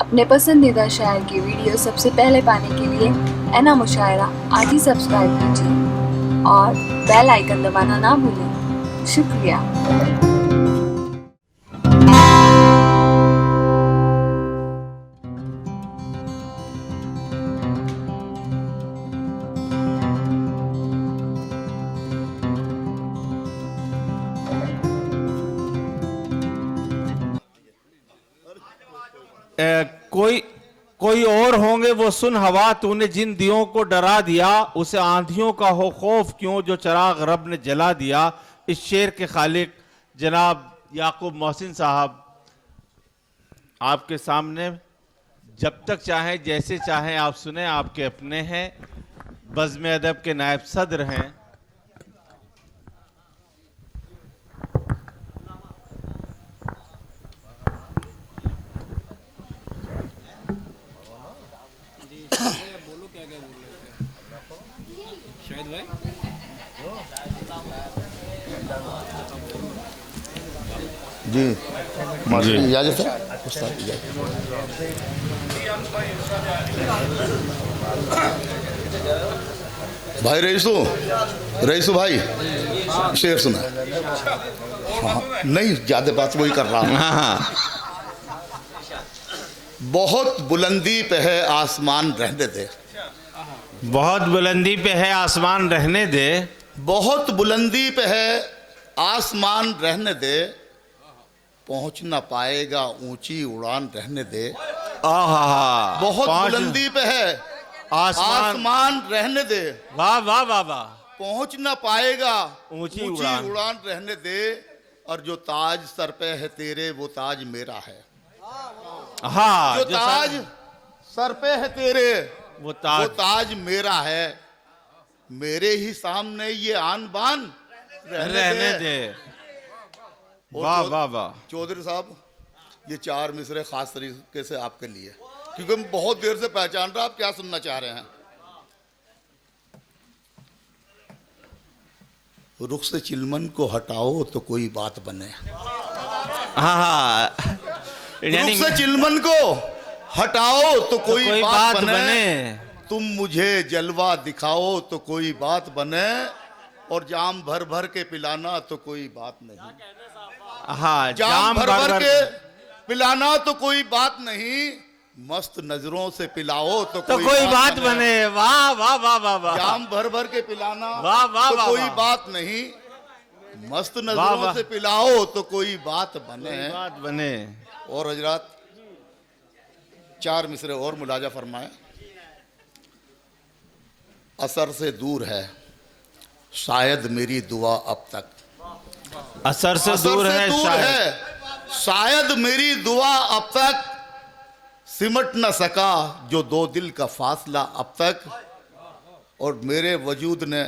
अपने पसंदीदा शायर की वीडियो सबसे पहले पाने के लिए एना मुशायरा आज ही सब्सक्राइब कीजिए और बेल आइकन दबाना ना भूलें। शुक्रिया। कोई कोई और होंगे वो सुन हवा, तूने जिन दियों को डरा दिया, उसे आंधियों का हो खौफ क्यों जो चराग रब ने जला दिया। इस शेर के खालिक जनाब याकूब मोहसिन साहब आपके सामने, जब तक चाहें जैसे चाहें आप सुने, आपके अपने हैं, बज़्म अदब के नायब सदर हैं। जी इजाजत है उस्ताद, इजाजत। भाई रईसू भाई शेर सुना। हाँ नहीं, ज्यादा बात वही कर रहा हूँ। हाँ, बहुत बुलंदी पे है आसमान रहने दे, बहुत बुलंदी पे है आसमान रहने दे, बहुत बुलंदी पे है आसमान रहने दे, पहुंच ना पाएगा ऊंची उड़ान रहने दे। आहा, बहुत बुलंदी पे है आसमान रहने दे, वाह वाह वाह वाह, पहुंच ना पाएगा ऊंची उड़ान रहने दे, और जो ताज सर पे है तेरे वो ताज मेरा है। हाँ, जो ताज सर पे है तेरे वो ताज मेरा है, मेरे ही सामने ये आन बान रहने दे। वाह वाह वाह। चौधरी साहब, ये 4 मिसरे खास तरीके से आपके लिए, क्योंकि मैं बहुत देर से पहचान रहा आप क्या सुनना चाह रहे हैं। रुख से चिलमन को हटाओ तो कोई बात बने। हाँ, रुख से चिलमन को हटाओ तो कोई बात बने, तुम मुझे जलवा दिखाओ तो कोई बात बने, और जाम भर भर के पिलाना तो कोई बात नहीं। हाँ, जाम भर भर के पिलाना तो कोई बात नहीं, मस्त नजरों से पिलाओ तो कोई बात बने। वाह वाह वाह वाह वाह। जाम भर भर के पिलाना वाह वाह तो वाह कोई वाह। बात नहीं, मस्त नजरों से पिलाओ तो कोई बात बने। और हजरात 4 मिसरे और मुलाजा फरमाए। असर से दूर है शायद मेरी दुआ अब तक, असर से दूर है शायद मेरी दुआ अब तक, सिमट न सका जो 2 दिल का फासला अब तक, और मेरे वजूद ने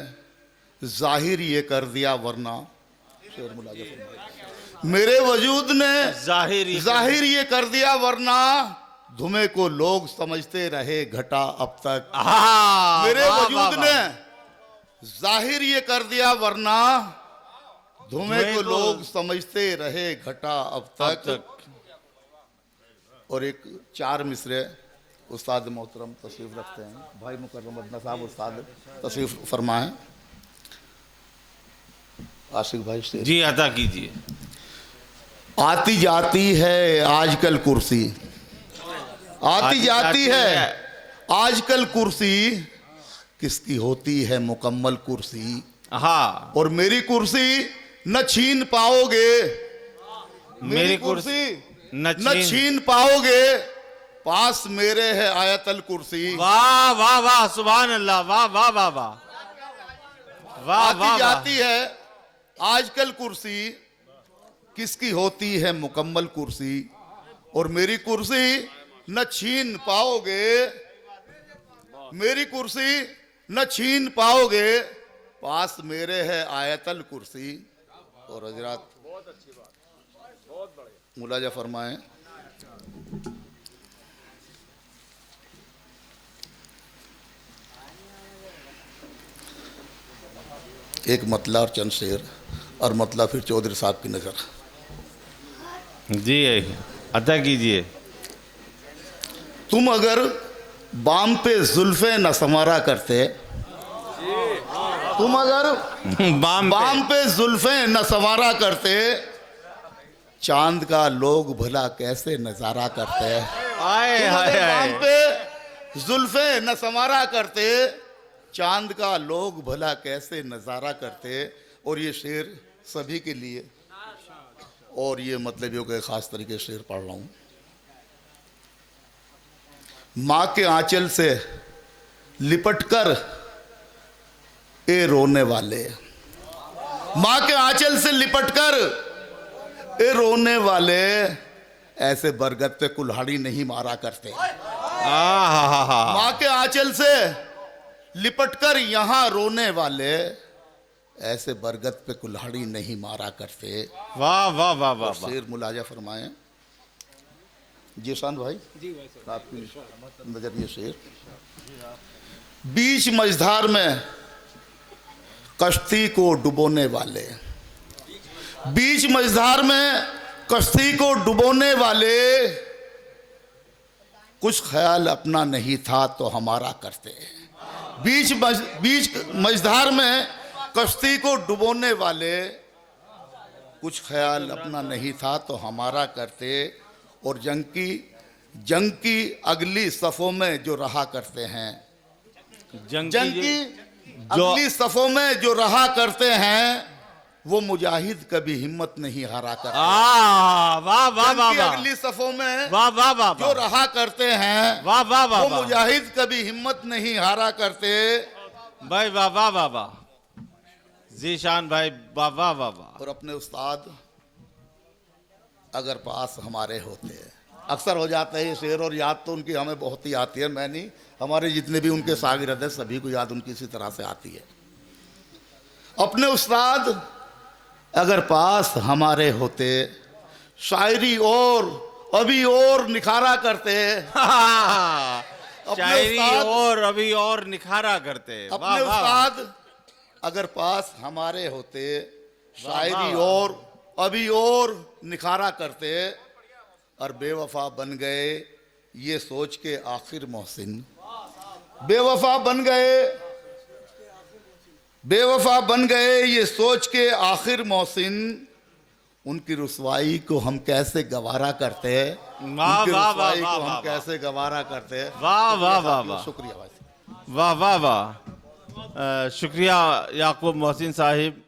जाहिर ये कर दिया वरना, मेरे वजूद ने जाहिर ये कर दिया वरना, धुएं को लोग समझते रहे घटा अब तक। मेरे वजूद ने जाहिर ये कर दिया वरना, धुएं को लोग समझते रहे घटा अब तक। और एक 4 मिसरे उस्ताद मोहतरम तशरीफ रखते हैं, भाई मुकर्रम अदना साहब उस्ताद तशरीफ फरमाएं। आशिक भाई से जी अता कीजिए। आती जाती है आजकल कुर्सी, आती जाती है आजकल कुर्सी, किसकी होती है मुकम्मल कुर्सी। हाँ, और मेरी कुर्सी न छीन पाओगे, मेरी कुर्सी न छीन पाओगे, पास मेरे है आयतल कुर्सी। वाह वाह वाह, सुभान अल्लाह, वाह वाह वाह वाह वाह। आती जाती है आजकल कुर्सी, किसकी होती है मुकम्मल कुर्सी, और मेरी कुर्सी न छीन पाओगे, मेरी कुर्सी न छीन पाओगे, पास मेरे है आयतल कुर्सी। और हजरात मुलाजा फरमाएं। एक मतला और चंद शेर, और मतला फिर चौधरी साहब की नजर। जी अदा कीजिए। तुम अगर बाम पे जुल्फे न संवारा करते, तुम अगर बाम पे जुल्फे न संवारा करते, चांद का लोग भला कैसे नजारा करते। आए तुम हाय अगर हाय। बाम पे जुल्फे न संवारा करते, चांद का लोग भला कैसे नजारा करते। और ये शेर सभी के लिए, और ये मतलबियों के खास तरीके से शेर पढ़ रहा हूँ। माँ के आंचल से लिपटकर ए रोने वाले, माँ के आंचल से लिपटकर ए रोने वाले, ऐसे बरगद पे कुल्हाड़ी नहीं मारा करते। माँ के आंचल से लिपटकर यहाँ रोने वाले, ऐसे बरगद पे कुल्हाड़ी नहीं मारा करते। वाह वाह वाह वाह। शेर मुलाजा फरमाए जीशान भाई जी, आपकी नजर ये शेर। बीच मझधार में कश्ती को डुबोने वाले, बीच मझधार में कश्ती को डुबोने वाले, कुछ ख्याल अपना नहीं था तो हमारा करते। बीच मझधार में कश्ती को डुबोने वाले, कुछ ख्याल अपना नहीं था तो हमारा करते। और जंग की अगली सफ़ों में जो रहा करते हैं, जंग की अगली सफ़ों में जो रहा करते हैं, वो मुजाहिद कभी हिम्मत नहीं हारा करते। वाह वाह वाह वाह। अगली सफ़ों में वाह वाह वाह जो रहा करते हैं, वाह वाह वाह। वो मुजाहिद कभी हिम्मत नहीं हारा करते। भाई वाह वाह वाह वाह। जीशान भाई वाह वाह वाह वाह। और अपने उस्ताद अगर पास हमारे होते, अक्सर हो जाता है ये शेर, और याद तो उनकी हमें बहुत ही आती है। मैं नहीं, हमारे जितने भी उनके शागिर्द हैं सभी को याद उनकी इसी तरह से आती है। अपने उस्ताद अगर पास हमारे होते, शायरी और अभी और निखारा करते। शायरी और अभी और निखारा करते। अपने उस्ताद अगर पास हमारे होते, शायरी और अभी और निखारा करते। और बेवफा बन गए ये सोच के आखिर मोहसिन, बेवफा बन गए, बेवफा बन गए ये सोच के आखिर मोहसिन, उनकी रुसवाई को हम कैसे गवारा करते। उनकी रुसवाई को हम कैसे गवारा करते। वाह वाह वाह वाह। शुक्रिया भाई। वाह वाह वाह। शुक्रिया याकूब मोहसिन साहिब।